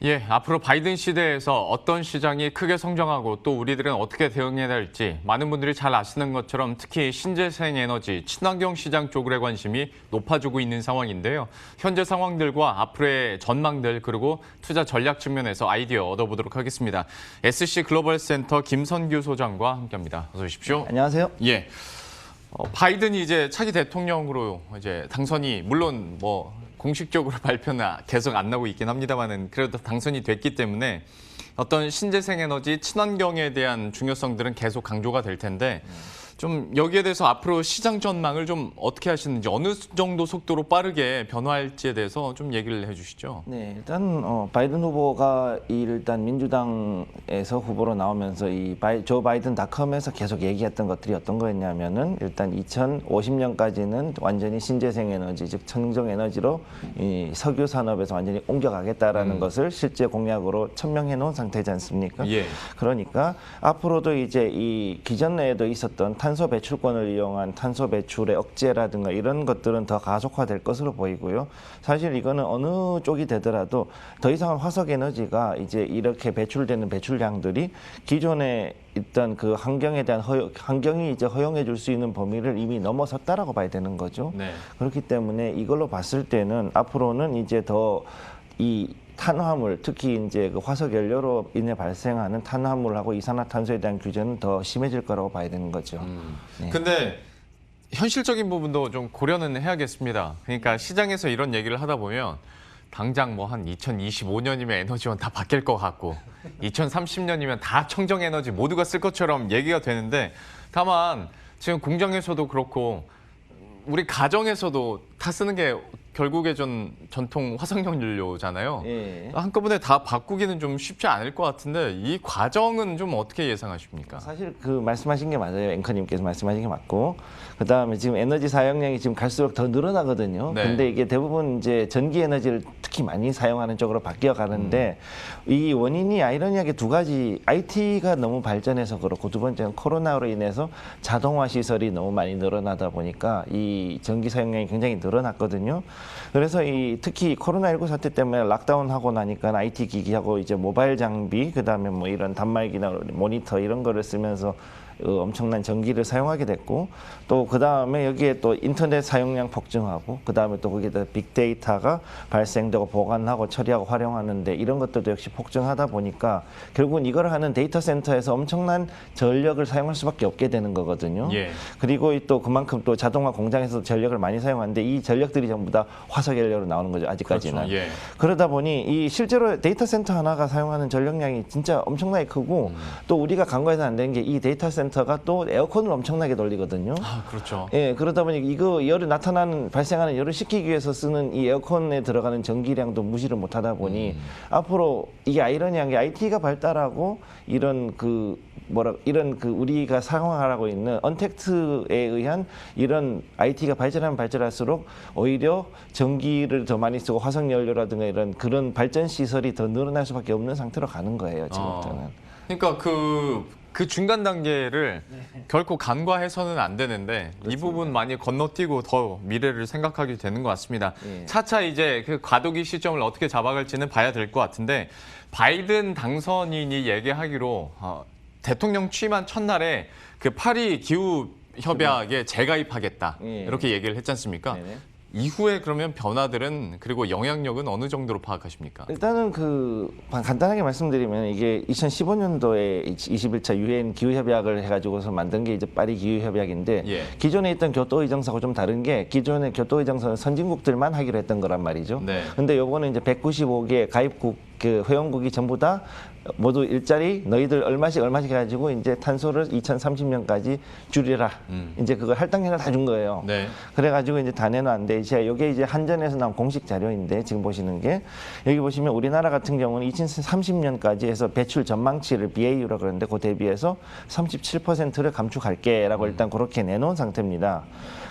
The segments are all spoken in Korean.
예, 앞으로 바이든 시대에서 어떤 시장이 크게 성장하고 또 우리들은 어떻게 대응해야 할지 많은 분들이 잘 아시는 것처럼 특히 신재생 에너지, 친환경 시장 쪽에 관심이 높아지고 있는 상황인데요. 현재 상황들과 앞으로의 전망들 그리고 투자 전략 측면에서 아이디어 얻어보도록 하겠습니다. SC 글로벌 센터 김선규 소장과 함께합니다. 어서 오십시오. 안녕하세요. 예. 바이든이 이제 차기 대통령으로 이제 당선이 물론 공식적으로 발표는 계속 안 나고 있긴 합니다만은 그래도 당선이 됐기 때문에 어떤 신재생 에너지, 친환경에 대한 중요성들은 계속 강조가 될 텐데 좀 여기에 대해서 앞으로 시장 전망을 좀 어떻게 하시는지 어느 정도 속도로 빠르게 변화할지에 대해서 좀 얘기를 해주시죠. 네, 일단 바이든 후보가 일단 민주당에서 후보로 나오면서 조 바이든닷컴에서 계속 얘기했던 것들이 어떤 거였냐면은 일단 2050년까지는 완전히 신재생 에너지, 즉 청정 에너지로 이 석유 산업에서 완전히 옮겨가겠다라는 것을 실제 공약으로 천명해 놓은 상태지 않습니까? 예. 그러니까 앞으로도 이제 이 기존에도 있었던 탄소 배출권을 이용한 탄소 배출의 억제라든가 이런 것들은 더 가속화될 것으로 보이고요. 사실 이거는 어느 쪽이 되더라도 더 이상 화석 에너지가 이제 이렇게 배출되는 배출량들이 기존에 있던 그 환경에 대한 환경이 이제 허용해 줄 수 있는 범위를 이미 넘어섰다라고 봐야 되는 거죠. 네. 그렇기 때문에 이걸로 봤을 때는 앞으로는 이제 더 이 탄화물, 특히 이제 그 화석 연료로 인해 발생하는 탄화물하고 이산화탄소에 대한 규제는 더 심해질 거라고 봐야 되는 거죠. 네. 근데 현실적인 부분도 좀 고려는 해야겠습니다. 그러니까 시장에서 이런 얘기를 하다 보면 당장 한 2025년이면 에너지원 다 바뀔 것 같고 2030년이면 다 청정 에너지 모두가 쓸 것처럼 얘기가 되는데 다만 지금 공장에서도 그렇고 우리 가정에서도 다 쓰는 게 결국에 전통 화석연료잖아요. 예. 한꺼번에 다 바꾸기는 좀 쉽지 않을 것 같은데 이 과정은 좀 어떻게 예상하십니까? 사실 그 말씀하신 게 맞아요. 앵커님께서 말씀하신 게 맞고, 그 다음에 지금 에너지 사용량이 지금 갈수록 더 늘어나거든요. 네. 근데 이게 대부분 이제 전기 에너지를 특히 많이 사용하는 쪽으로 바뀌어 가는데 이 원인이 아이러니하게 두 가지, IT가 너무 발전해서 그렇고 두 번째는 코로나로 인해서 자동화 시설이 너무 많이 늘어나다 보니까 이 전기 사용량이 굉장히 늘어났거든요. 그래서 특히 코로나19 사태 때문에 락다운하고 나니까 IT 기기하고 이제 모바일 장비, 그다음에 이런 단말기나 모니터 이런 거를 쓰면서 엄청난 전기를 사용하게 됐고, 또 그다음에 여기에 또 인터넷 사용량 폭증하고, 그다음에 또 거기다 빅데이터가 발생되고 보관하고 처리하고 활용하는데 이런 것들도 역시 폭증하다 보니까 결국은 이걸 하는 데이터 센터에서 엄청난 전력을 사용할 수밖에 없게 되는 거거든요. 예. 그리고 또 그만큼 또 자동화 공장에서 전력을 많이 사용하는데 이 전력들이 전부 다 화석 연료로 나오는 거죠, 아직까지는. 그렇죠. 예. 그러다 보니 이 실제로 데이터 센터 하나가 사용하는 전력량이 진짜 엄청나게 크고 또 우리가 간과해서는 안 되는 게 이 데이터 센터가 또 에어컨을 엄청나게 돌리거든요. 아, 그렇죠. 예, 그러다 보니 이거 열이 발생하는 열을 식히기 위해서 쓰는 이 에어컨에 들어가는 전기량도 무시를 못하다 보니 앞으로 이게 아이러니한 게 IT가 발달하고 이런 우리가 사용하고 있는 언택트에 의한 이런 IT가 발전하면 발전할수록 오히려 전기를 더 많이 쓰고 화석 연료라든가 이런 그런 발전 시설이 더 늘어날 수밖에 없는 상태로 가는 거예요, 지금부터는. 그러니까 그 중간 단계를 결코 간과해서는 안 되는데 이 부분 많이 건너뛰고 더 미래를 생각하게 되는 것 같습니다. 예. 차차 이제 그 과도기 시점을 어떻게 잡아갈지는 봐야 될 것 같은데 바이든 당선인이 얘기하기로 대통령 취임한 첫날에 그 파리 기후 협약에 재가입하겠다 예. 이렇게 얘기를 했지 않습니까? 네네. 이후에 그러면 변화들은 그리고 영향력은 어느 정도로 파악하십니까? 일단은 간단하게 말씀드리면 이게 2015년도에 21차 유엔 기후협약을 해가지고서 만든 게 이제 파리 기후협약인데 예. 기존에 있던 교토 의정서하고 좀 다른 게 기존의 교토 의정서는 선진국들만 하기로 했던 거란 말이죠. 네. 근데 요거는 이제 195개 가입국 회원국이 전부 다 모두 일자리 너희들 얼마씩 해가지고 이제 탄소를 2030년까지 줄이라. 이제 그걸 할당량을 다 준 거예요. 네. 그래가지고 이제 다 내놨는데 이게 이제 한전에서 나온 공식 자료인데 지금 보시는 게 여기 보시면 우리나라 같은 경우는 2030년까지 해서 배출 전망치를 BAU라고 그러는데 그 대비해서 37%를 감축할게라고 일단 그렇게 내놓은 상태입니다.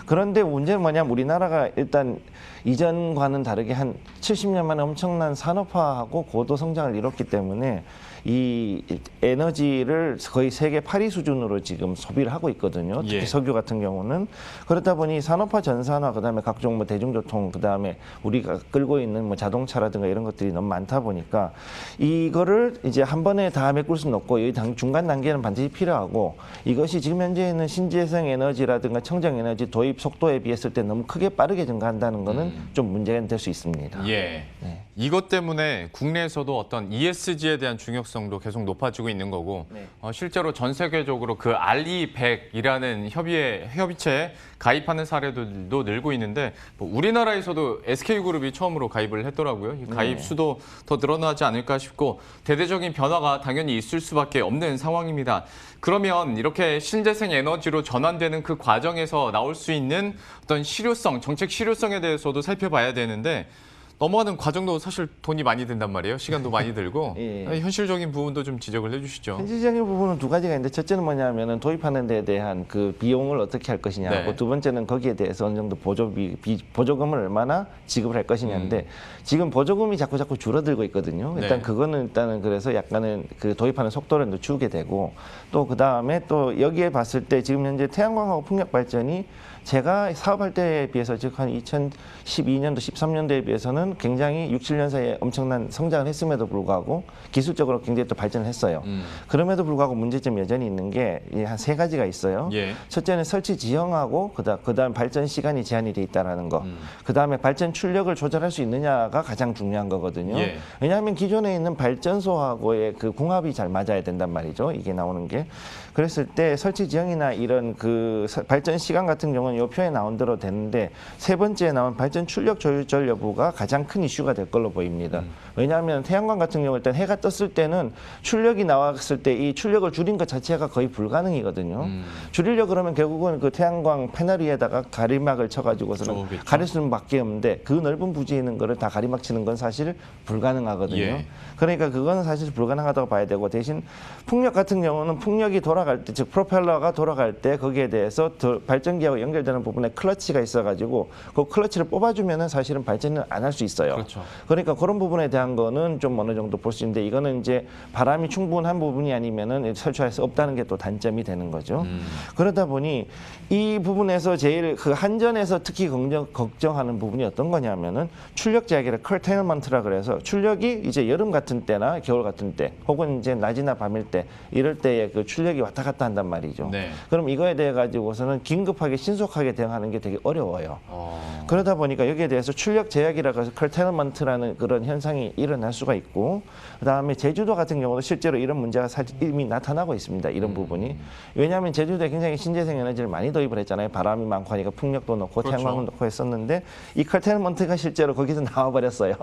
그런데 문제는 뭐냐면 우리나라가 일단 이전과는 다르게 한 70년 만에 엄청난 산업화하고 고도 성장을 이뤘기 때문에 이 에너지를 거의 세계 8위 수준으로 지금 소비를 하고 있거든요. 특히 예. 석유 같은 경우는. 그렇다 보니 산업화, 전산화, 그다음에 각종 뭐 대중교통, 그다음에 우리가 끌고 있는 뭐 자동차라든가 이런 것들이 너무 많다 보니까 이거를 이제 한 번에 다 메꿀 수는 없고 이 중간 단계는 반드시 필요하고, 이것이 지금 현재 있는 신재생 에너지라든가 청정 에너지 도입 속도에 비했을 때 너무 크게 빠르게 증가한다는 거는 좀 문제가 될 수 있습니다. 예. 네. 이것 때문에 국내에서도 어떤 ESG에 대한 중요성도 계속 높아지고 있는 거고, 네. 실제로 전 세계적으로 그 알리100이라는 협의체에 가입하는 사례들도 늘고 있는데, 뭐 우리나라에서도 SK그룹이 처음으로 가입을 했더라고요. 이 가입 네. 수도 더 늘어나지 않을까 싶고, 대대적인 변화가 당연히 있을 수밖에 없는 상황입니다. 그러면 이렇게 신재생 에너지로 전환되는 그 과정에서 나올 수 있는 어떤 실효성, 정책 실효성에 대해서도 살펴봐야 되는데, 넘어가는 과정도 사실 돈이 많이 든단 말이에요. 시간도 많이 들고. 예. 현실적인 부분도 좀 지적을 해주시죠. 현실적인 부분은 두 가지가 있는데, 첫째는 뭐냐면은 도입하는 데에 대한 그 비용을 어떻게 할 것이냐고, 네. 두 번째는 거기에 대해서 어느 정도 보조금을 얼마나 지급을 할 것이냐인데, 지금 보조금이 자꾸 줄어들고 있거든요. 일단 네. 그거는 일단은 그래서 약간은 그 도입하는 속도를 늦추게 되고, 또 그 다음에 또 여기에 봤을 때 지금 현재 태양광하고 풍력 발전이 제가 사업할 때에 비해서 즉 한 2012년도, 13년도에 비해서는 굉장히 6, 7년 사이에 엄청난 성장을 했음에도 불구하고 기술적으로 굉장히 또 발전을 했어요. 그럼에도 불구하고 문제점이 여전히 있는 게 한 세 가지가 있어요. 예. 첫째는 설치 지형하고 그다음 발전 시간이 제한이 돼 있다라는 거. 그다음에 발전 출력을 조절할 수 있느냐가 가장 중요한 거거든요. 예. 왜냐하면 기존에 있는 발전소하고의 그 궁합이 잘 맞아야 된단 말이죠. 이게 나오는 게. 그랬을 때 설치 지형이나 이런 그 발전 시간 같은 경우는 이 표에 나온 대로 되는데, 세 번째에 나온 발전 출력 조절 여부가 가장 큰 이슈가 될 걸로 보입니다. 왜냐하면 태양광 같은 경우 일단 해가 떴을 때는 출력이 나왔을 때 이 출력을 줄인 것 자체가 거의 불가능이거든요. 줄이려 그러면 결국은 그 태양광 패널 위에다가 가리막을 쳐가지고서는 그렇죠. 가릴 수는 밖에 없는데, 그 넓은 부지에 있는 거를 다 가리막 치는 건 사실 불가능하거든요. 예. 그러니까 그거는 사실 불가능하다고 봐야 되고, 대신 풍력 같은 경우는 풍력이 돌아갈 때, 즉 프로펠러가 돌아갈 때 거기에 대해서 발전기하고 연결되는 부분에 클러치가 있어가지고 그 클러치를 뽑아주면은 사실은 발전을 안 할 수 있어요. 그렇죠. 그러니까 그런 부분에 대한 거는 좀 어느 정도 볼 수 있는데, 이거는 이제 바람이 충분한 부분이 아니면은 설치할 수 없다는 게 또 단점이 되는 거죠. 그러다 보니 이 부분에서 제일 그 한전에서 특히 걱정하는 부분이 어떤 거냐면은 출력 제약이라 curtailment라 그래서 출력이 이제 여름 같은 때나 겨울 같은 때 혹은 이제 낮이나 밤일 때 이럴 때에 그 출력이 왔다 갔다 한단 말이죠. 네. 그럼 이거에 대해 가지고서는 긴급하게 신속하게 대응하는 게 되게 어려워요. 그러다 보니까 여기에 대해서 출력 제약이라고 해서 curtailment라는 그런 현상이 일어날 수가 있고, 그다음에 제주도 같은 경우도 실제로 이런 문제가 사실 이미 나타나고 있습니다. 이런 부분이. 왜냐하면 제주도에 굉장히 신재생 에너지를 많이 도입을 했잖아요. 바람이 많고 하니까 풍력도 넣고 그렇죠. 태양광도 넣고 했었는데, 이 curtailment가 실제로 거기서 나와버렸어요.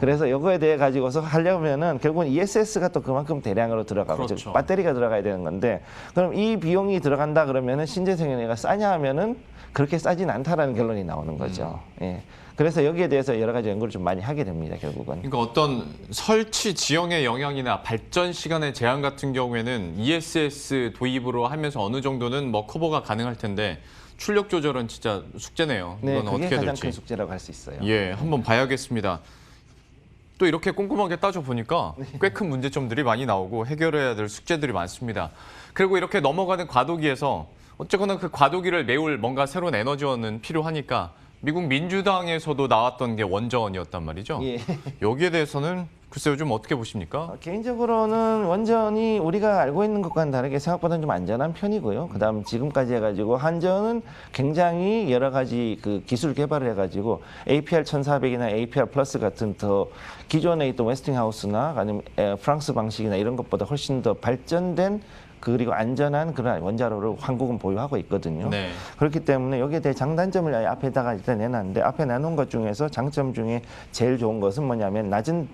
그래서 이거에 대해 가지고서 하려면은 결국은 ESS가 또 그만큼 대량으로 들어가고, 그렇죠. 즉 배터리가 들어가야 되는 건데, 그럼 이 비용이 들어간다 그러면은 신재생 에너지가 싸냐 하면은 그렇게 싸진 않다라는 결론이 나오는 거죠. 예. 그래서 여기에 대해서 여러 가지 연구를 좀 많이 하게 됩니다, 결국은. 그러니까 어떤 설치 지형의 영향이나 발전 시간의 제한 같은 경우에는 ESS 도입으로 하면서 어느 정도는 뭐 커버가 가능할 텐데, 출력 조절은 진짜 숙제네요. 네, 이건 그게 어떻게 가장 될지. 큰 숙제라고 할 수 있어요. 예, 한번 봐야겠습니다. 또 이렇게 꼼꼼하게 따져보니까 꽤 큰 문제점들이 많이 나오고 해결해야 될 숙제들이 많습니다. 그리고 이렇게 넘어가는 과도기에서 어쨌거나 그 과도기를 메울 뭔가 새로운 에너지원은 필요하니까 미국 민주당에서도 나왔던 게 원전이었단 말이죠. 예. 여기에 대해서는 글쎄요, 좀 어떻게 보십니까? 개인적으로는 원전이 우리가 알고 있는 것과는 다르게 생각보다는 좀 안전한 편이고요. 그다음 지금까지 해가지고 한전은 굉장히 여러 가지 그 기술 개발을 해가지고 APR 1400이나 APR 플러스 같은 더 기존에 있던 웨스팅하우스나 아니면 프랑스 방식이나 이런 것보다 훨씬 더 발전된 그리고 안전한 그런 원자로를 한국은 보유하고 있거든요. 네. 그렇기 때문에 여기에 대해 장단점을 앞에다가 일단 내놨는데, 앞에 나눈 것 중에서 장점 중에 제일 좋은 것은 뭐냐면 낮은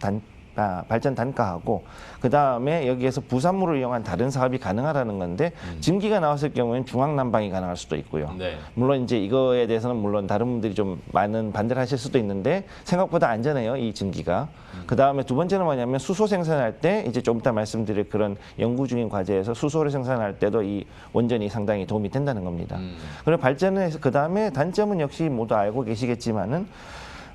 발전 단가하고, 그 다음에 여기에서 부산물을 이용한 다른 사업이 가능하다는 건데, 증기가 나왔을 경우에는 중앙 난방이 가능할 수도 있고요. 네. 물론 이제 이거에 대해서는 물론 다른 분들이 좀 많은 반대를 하실 수도 있는데, 생각보다 안전해요, 이 증기가. 그 다음에 두 번째는 뭐냐면 수소 생산할 때 이제 좀 이따 말씀드릴 그런 연구 중인 과제에서 수소를 생산할 때도 이 원전이 상당히 도움이 된다는 겁니다. 그리고 발전을 해서 그 다음에 단점은 역시 모두 알고 계시겠지만은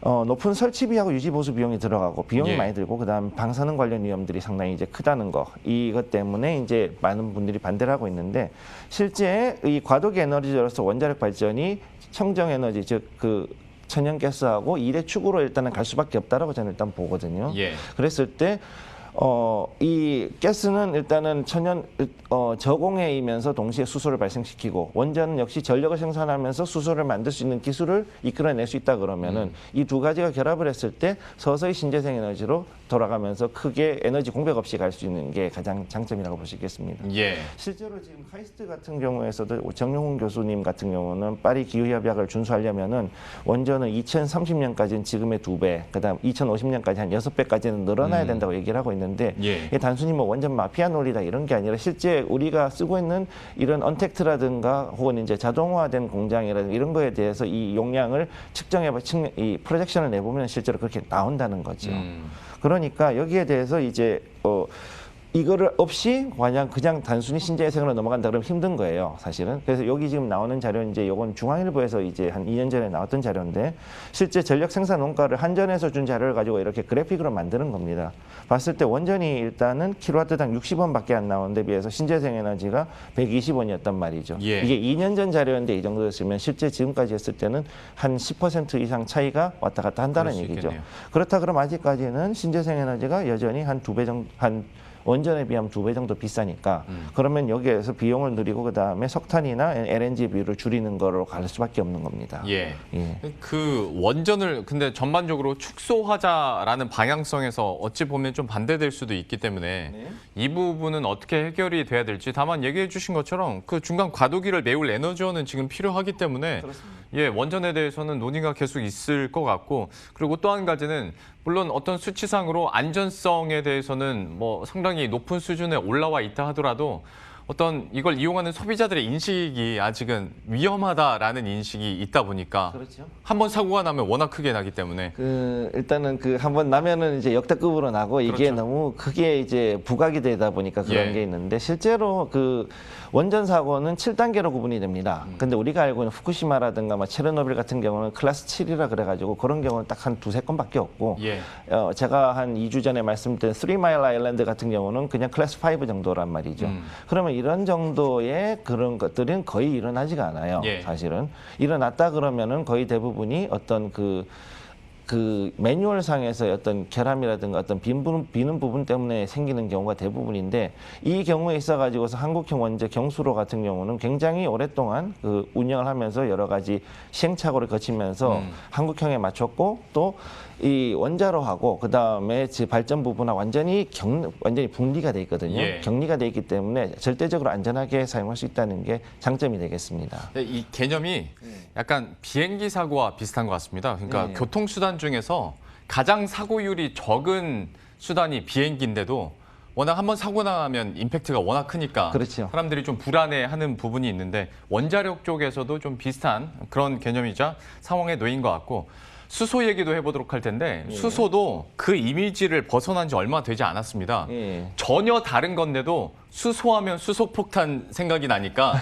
높은 설치비하고 유지 보수 비용이 들어가고 비용이 예. 많이 들고 그다음 방사능 관련 위험들이 상당히 이제 크다는 거 이것 때문에 이제 많은 분들이 반대를 하고 있는데 실제 이 과도기 에너지로서 원자력 발전이 청정 에너지 즉 그 천연가스하고 일의 축으로 일단은 갈 수밖에 없다라고 저는 일단 보거든요. 예. 그랬을 때 이 가스는 일단은 저공해이면서 동시에 수소를 발생시키고 원전은 역시 전력을 생산하면서 수소를 만들 수 있는 기술을 이끌어낼 수 있다 그러면은 이 두 가지가 결합을 했을 때 서서히 신재생 에너지로 돌아가면서 크게 에너지 공백 없이 갈 수 있는 게 가장 장점이라고 볼 수 있겠습니다. 예. 실제로 지금 카이스트 같은 경우에서도 정용훈 교수님 같은 경우는 파리 기후협약을 준수하려면은 원전은 2030년까지는 지금의 2배, 그다음 2050년까지 한 6배까지는 늘어나야 된다고 얘기를 하고 있는데 예. 이게 단순히 뭐 원전 마피아 논리다 이런 게 아니라 실제 우리가 쓰고 있는 이런 언택트라든가 혹은 이제 자동화된 공장이라든가 이런 거에 대해서 이 용량을 이 프로젝션을 내보면 실제로 그렇게 나온다는 거죠. 그러니까 여기에 대해서 이제 이거를 없이 그냥 단순히 신재생으로 넘어간다 그러면 힘든 거예요, 사실은. 그래서 여기 지금 나오는 자료 이제 요건 중앙일보에서 이제 한 2년 전에 나왔던 자료인데 실제 전력 생산 원가를 한전에서 준 자료를 가지고 이렇게 그래픽으로 만드는 겁니다. 봤을 때 원전이 일단은 킬로와트당 60원밖에 안 나오는 데 비해서 신재생 에너지가 120원이었단 말이죠. 예. 이게 2년 전 자료인데 이 정도였으면 실제 지금까지 했을 때는 한 10% 이상 차이가 왔다 갔다 한다는 그럴 수 얘기죠. 있겠네요. 그렇다 그러면 아직까지는 신재생 에너지가 여전히 한 2배 정도 원전에 비하면 2배 정도 비싸니까 그러면 여기에서 비용을 늘리고 그다음에 석탄이나 LNG 비율을 줄이는 거로 갈 수밖에 없는 겁니다. 예. 예. 그 원전을 근데 전반적으로 축소하자라는 방향성에서 어찌 보면 좀 반대될 수도 있기 때문에 이 부분은 어떻게 해결이 돼야 될지 다만 얘기해 주신 것처럼 그 중간 과도기를 메울 에너지원은 지금 필요하기 때문에 예, 원전에 대해서는 논의가 계속 있을 것 같고 그리고 또 한 가지는 물론 어떤 수치상으로 안전성에 대해서는 뭐 상당히 높은 수준에 올라와 있다 하더라도 어떤 이걸 이용하는 소비자들의 인식이 아직은 위험하다라는 인식이 있다 보니까 그렇죠. 한번 사고가 나면 워낙 크게 나기 때문에 일단은 한번 나면은 이제 역대급으로 나고 이게 그렇죠. 너무 크게 이제 부각이 되다 보니까 그런 예. 게 있는데 실제로 원전 사고는 7단계로 구분이 됩니다. 근데 우리가 알고 있는 후쿠시마라든가 체르노빌 같은 경우는 클래스 7이라 그래가지고 그런 경우는 딱 한 2-3건밖에 없고 예. 제가 한 2주 전에 말씀드린 3마일 아일랜드 같은 경우는 그냥 클래스 5 정도란 말이죠. 그러면 이런 정도의 그런 것들은 거의 일어나지가 않아요. 예. 사실은. 일어났다 그러면은 거의 대부분이 어떤 그 매뉴얼상에서 어떤 결함이라든가 어떤 비는 부분 때문에 생기는 경우가 대부분인데 이 경우에 있어가지고서 한국형 원전 경수로 같은 경우는 굉장히 오랫동안 운영을 하면서 여러 가지 시행착오를 거치면서 한국형에 맞췄고 또 이 원자로하고 그 다음에 발전 부분하고 완전히 분리가 돼 있거든요. 예. 격리가 돼 있기 때문에 절대적으로 안전하게 사용할 수 있다는 게 장점이 되겠습니다. 이 개념이 약간 비행기 사고와 비슷한 것 같습니다. 그러니까 네. 교통수단 중에서 가장 사고율이 적은 수단이 비행기인데도 워낙 한번 사고 나면 임팩트가 워낙 크니까 그렇죠. 사람들이 좀 불안해하는 부분이 있는데 원자력 쪽에서도 좀 비슷한 그런 개념이자 상황에 놓인 것 같고 수소 얘기도 해보도록 할 텐데 수소도 그 이미지를 벗어난 지 얼마 되지 않았습니다. 예. 전혀 다른 건데도 수소하면 수소폭탄 생각이 나니까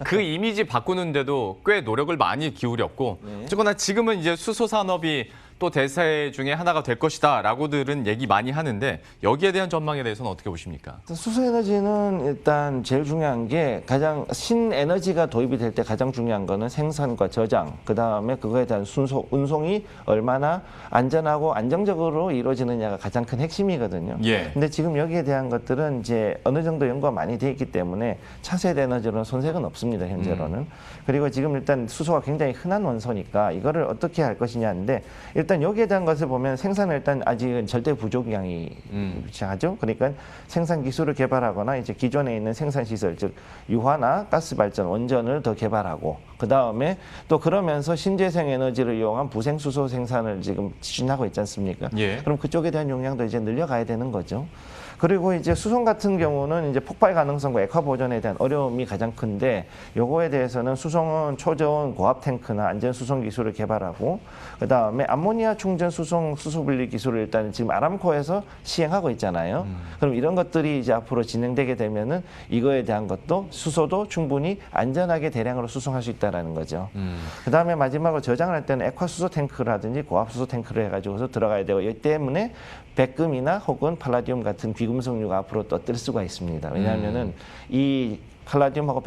그 이미지 바꾸는데도 꽤 노력을 많이 기울였고 어쨌거나 지금은 이제 수소 산업이 또 대세 중에 하나가 될 것이다라고들은 얘기 많이 하는데 여기에 대한 전망에 대해서는 어떻게 보십니까? 수소에너지는 일단 제일 중요한 게 가장 신에너지가 도입이 될 때 가장 중요한 거는 생산과 저장, 그다음에 그거에 대한 운송이 얼마나 안전하고 안정적으로 이루어지느냐가 가장 큰 핵심이거든요. 예. 근데 지금 여기에 대한 것들은 이제 어느 정도 연구가 많이 돼 있기 때문에 차세대 에너지로는 손색은 없습니다, 현재로는. 그리고 지금 일단 수소가 굉장히 흔한 원소니까 이거를 어떻게 할 것이냐인데 일단 여기에 대한 것을 보면 생산은 일단 아직은 절대 부족량이 위치하죠. 그러니까 생산 기술을 개발하거나 이제 기존에 있는 생산 시설, 즉 유화나 가스 발전, 원전을 더 개발하고 그 다음에 또 그러면서 신재생 에너지를 이용한 부생 수소 생산을 지금 추진하고 있지 않습니까? 예. 그럼 그쪽에 대한 용량도 이제 늘려가야 되는 거죠. 그리고 이제 수송 같은 경우는 이제 폭발 가능성과 액화 보존에 대한 어려움이 가장 큰데 요거에 대해서는 수송은 초저온 고압 탱크나 안전 수송 기술을 개발하고 그다음에 암모니아 아모니아 충전 수송 수소 분리 기술을 일단 지금 아람코에서 시행하고 있잖아요. 그럼 이런 것들이 이제 앞으로 진행되게 되면은 이거에 대한 것도 수소도 충분히 안전하게 대량으로 수송할 수 있다라는 거죠. 그다음에 마지막으로 저장을 할 때는 액화 수소 탱크라든지 고압 수소 탱크를 해가지고서 들어가야 되고 이 때문에 백금이나 혹은 팔라디움 같은 귀금속류가 앞으로 또 뜰 수가 있습니다. 왜냐하면은 이 칼라디움하고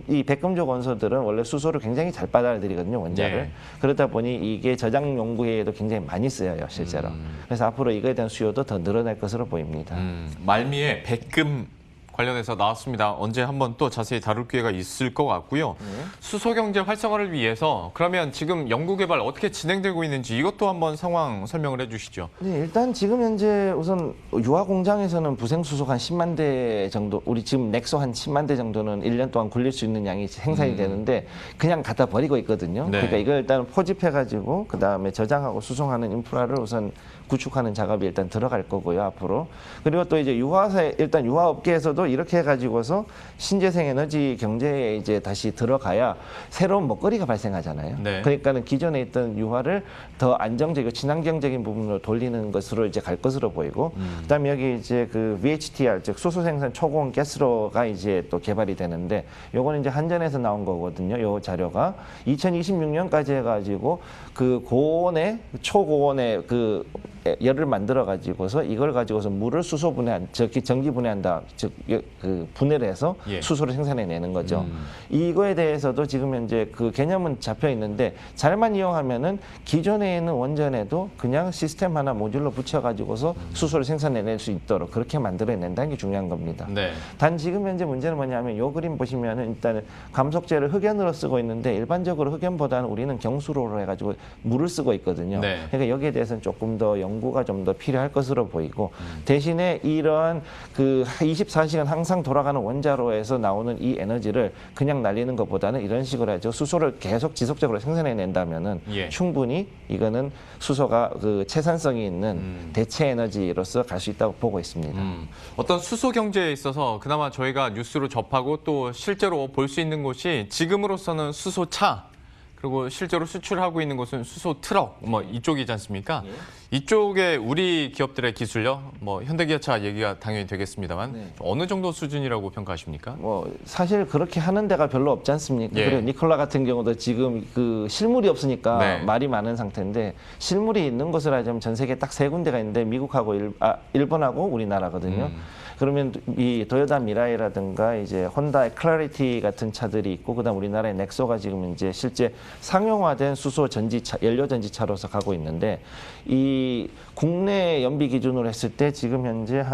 이 백금족 원소들은 원래 수소를 굉장히 잘 빨아들이거든요, 원자를. 예. 그러다 보니 이게 저장 용구에도 굉장히 많이 쓰여요, 실제로. 그래서 앞으로 이거에 대한 수요도 더 늘어날 것으로 보입니다. 말미에 백금 관련해서 나왔습니다. 언제 한번 또 자세히 다룰 기회가 있을 것 같고요. 수소 경제 활성화를 위해서 그러면 지금 연구 개발 어떻게 진행되고 있는지 이것도 한번 상황 설명을 해주시죠. 네, 일단 지금 현재 우선 유화 공장에서는 부생 수소 한 10만 대 정도, 우리 지금 넥소 한 10만 대 정도는 1년 동안 굴릴 수 있는 양이 생산이 되는데 그냥 갖다 버리고 있거든요. 네. 그러니까 이걸 일단 포집해가지고 그 다음에 저장하고 수송하는 인프라를 우선 구축하는 작업이 일단 들어갈 거고요, 앞으로. 그리고 또 이제 일단 유화업계에서도 이렇게 해가지고서 신재생 에너지 경제에 이제 다시 들어가야 새로운 먹거리가 발생하잖아요. 네. 그러니까는 기존에 있던 유화를 더 안정적이고 친환경적인 부분으로 돌리는 것으로 이제 갈 것으로 보이고, 그다음에 여기 이제 그 VHTR 즉 수소 생산 초고온 가스로가 이제 또 개발이 되는데, 요거는 이제 한전에서 나온 거거든요. 요 자료가 2026년까지 해가지고 그 초고온의 그 열을 만들어 가지고서 이걸 가지고서 물을 수소 분해, 전기 분해한다, 즉 그 분해를 해서 예. 수소를 생산해내는 거죠. 이거에 대해서도 지금 현재 그 개념은 잡혀 있는데 잘만 이용하면은 기존에 있는 원전에도 그냥 시스템 하나 모듈로 붙여 가지고서 수소를 생산해낼 수 있도록 그렇게 만들어낸다는 게 중요한 겁니다. 네. 단 지금 현재 문제는 뭐냐면 요 그림 보시면은 일단은 감속제를 흑연으로 쓰고 있는데 일반적으로 흑연보다는 우리는 경수로로 해가지고 물을 쓰고 있거든요. 네. 그러니까 여기에 대해서는 조금 더 연구가 좀 더 필요할 것으로 보이고, 대신에 이러한 그 24시간 항상 돌아가는 원자로에서 나오는 이 에너지를 그냥 날리는 것보다는 이런 식으로 해서 수소를 계속 지속적으로 생산해낸다면은 예. 충분히 이거는 수소가 그 채산성이 있는 대체 에너지로서 갈 수 있다고 보고 있습니다. 어떤 수소 경제에 있어서 그나마 저희가 뉴스로 접하고 또 실제로 볼 수 있는 곳이 지금으로서는 수소차, 그리고 실제로 수출하고 있는 곳은 수소 트럭, 뭐 이쪽이지 않습니까? 이쪽에 우리 기업들의 기술력, 뭐 현대기아차 얘기가 당연히 되겠습니다만 네. 어느 정도 수준이라고 평가하십니까? 뭐 사실 그렇게 하는 데가 별로 없지 않습니까? 예. 그리고 니콜라 같은 경우도 지금 그 실물이 없으니까 네. 말이 많은 상태인데, 실물이 있는 곳을 하자면 전 세계 딱 3군데가 있는데 미국하고 일본하고 우리나라거든요. 그러면 이 도요타 미라이라든가 이제 혼다의 클래리티 같은 차들이 있고, 그다음 우리나라의 넥소가 지금 이제 실제 상용화된 수소 전지차, 연료 전지차로서 가고 있는데, 이 국내 연비 기준으로 했을 때 지금 현재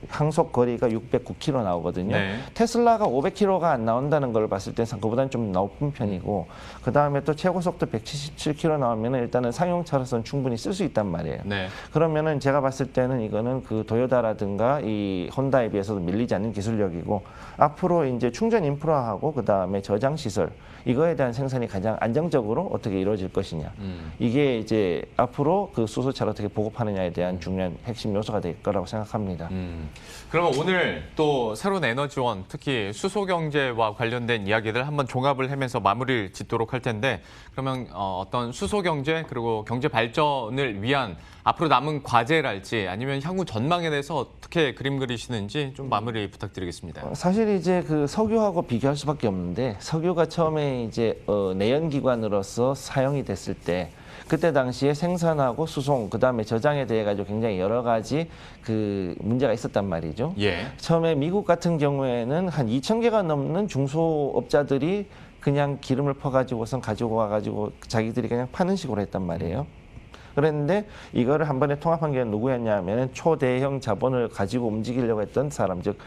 항속 거리가 609km 나오거든요. 네. 테슬라가 500km가 안 나온다는 걸 봤을 때 그보다는 좀 높은 편이고, 그 다음에 또 최고 속도 177km 나오면은 일단은 상용차로서는 충분히 쓸 수 있단 말이에요. 네. 그러면은 제가 봤을 때는 이거는 그 도요타라든가 이 혼다에 비해서도 밀리지 않는 기술력이고, 앞으로 이제 충전 인프라하고 그 다음에 저장 시설, 이거에 대한 생산이 가장 안정적으로 어떻게 이루어질 것이냐. 이게 이제 앞으로 그 수소차를 어떻게 보급하느냐에 대한 중요한 핵심 요소가 될 거라고 생각합니다. 그러면 오늘 또 새로운 에너지원, 특히 수소 경제와 관련된 이야기들 한번 종합을 하면서 마무리를 짓도록 할 텐데, 그러면 어떤 수소 경제 그리고 경제 발전을 위한 앞으로 남은 과제랄지 아니면 향후 전망에 대해서 어떻게 그림 그리시는지 좀 마무리 부탁드리겠습니다. 사실 이제 그 석유하고 비교할 수밖에 없는데, 석유가 처음에 이제 내연기관으로서 사용이 됐을 때 그때 당시에 생산하고 수송, 그 다음에 저장에 대해 가지고 굉장히 여러 가지 그 문제가 있었단 말이죠. 예. 처음에 미국 같은 경우에는 한 2,000개가 넘는 중소업자들이 그냥 기름을 퍼가지고선 가지고 와가지고 자기들이 그냥 파는 식으로 했단 말이에요. 그랬는데 이거를 한 번에 통합한 게 누구였냐 하면 초대형 자본을 가지고 움직이려고 했던 사람, 즉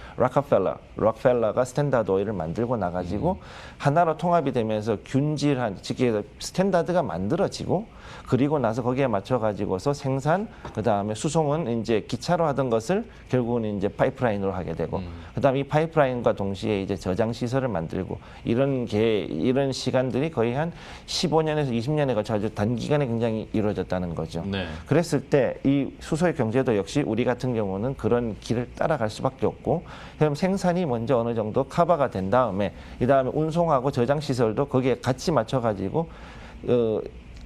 록펠러가 스탠다드 오일을 만들고 나가지고 하나로 통합이 되면서 균질한, 즉 스탠다드가 만들어지고, 그리고 나서 거기에 맞춰 가지고서 생산, 그 다음에 수송은 이제 기차로 하던 것을 결국은 이제 파이프라인으로 하게 되고, 그 다음에 이 파이프라인과 동시에 이제 저장 시설을 만들고, 이런 시간들이 거의 한 15년에서 20년에 걸쳐 아주 단기간에 굉장히 이루어졌다는 거죠. 네. 그랬을 때 이 수소의 경제도 역시 우리 같은 경우는 그런 길을 따라갈 수밖에 없고, 그럼 생산이 먼저 어느 정도 커버가 된 다음에 이 다음에 운송하고 저장 시설도 거기에 같이 맞춰 가지고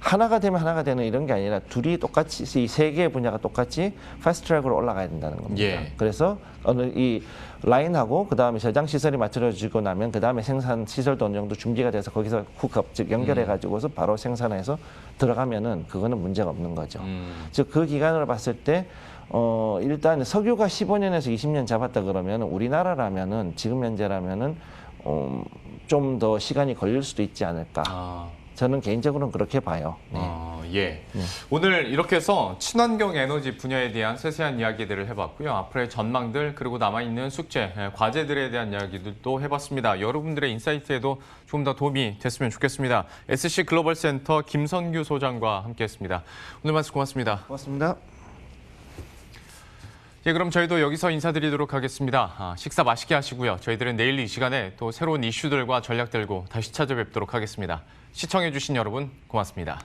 하나가 되면 하나가 되는 이런 게 아니라 둘이 똑같이 이 세 개의 분야가 똑같이 패스트트랙으로 올라가야 된다는 겁니다. 예. 그래서 어느 이 라인하고 그다음에 저장 시설이 맞춰지고 나면 그다음에 생산 시설도 어느 정도 준비가 돼서 거기서 훅업 즉 연결해 가지고서 바로 생산해서 들어가면은 그거는 문제가 없는 거죠. 즉 그 기간으로 봤을 때 일단 석유가 15년에서 20년 잡았다 그러면 우리나라라면은 지금 현재라면은 좀 더 시간이 걸릴 수도 있지 않을까. 아. 저는 개인적으로는 그렇게 봐요. 네. 예. 오늘 이렇게 해서 친환경 에너지 분야에 대한 세세한 이야기들을 해봤고요. 앞으로의 전망들 그리고 남아있는 숙제, 과제들에 대한 이야기들도 해봤습니다. 여러분들의 인사이트에도 좀 더 도움이 됐으면 좋겠습니다. SC 글로벌 센터 김선규 소장과 함께했습니다. 오늘 말씀 고맙습니다. 고맙습니다. 예, 그럼 저희도 여기서 인사드리도록 하겠습니다. 식사 맛있게 하시고요. 저희들은 내일 이 시간에 또 새로운 이슈들과 전략 들고 다시 찾아뵙도록 하겠습니다. 시청해주신 여러분 고맙습니다.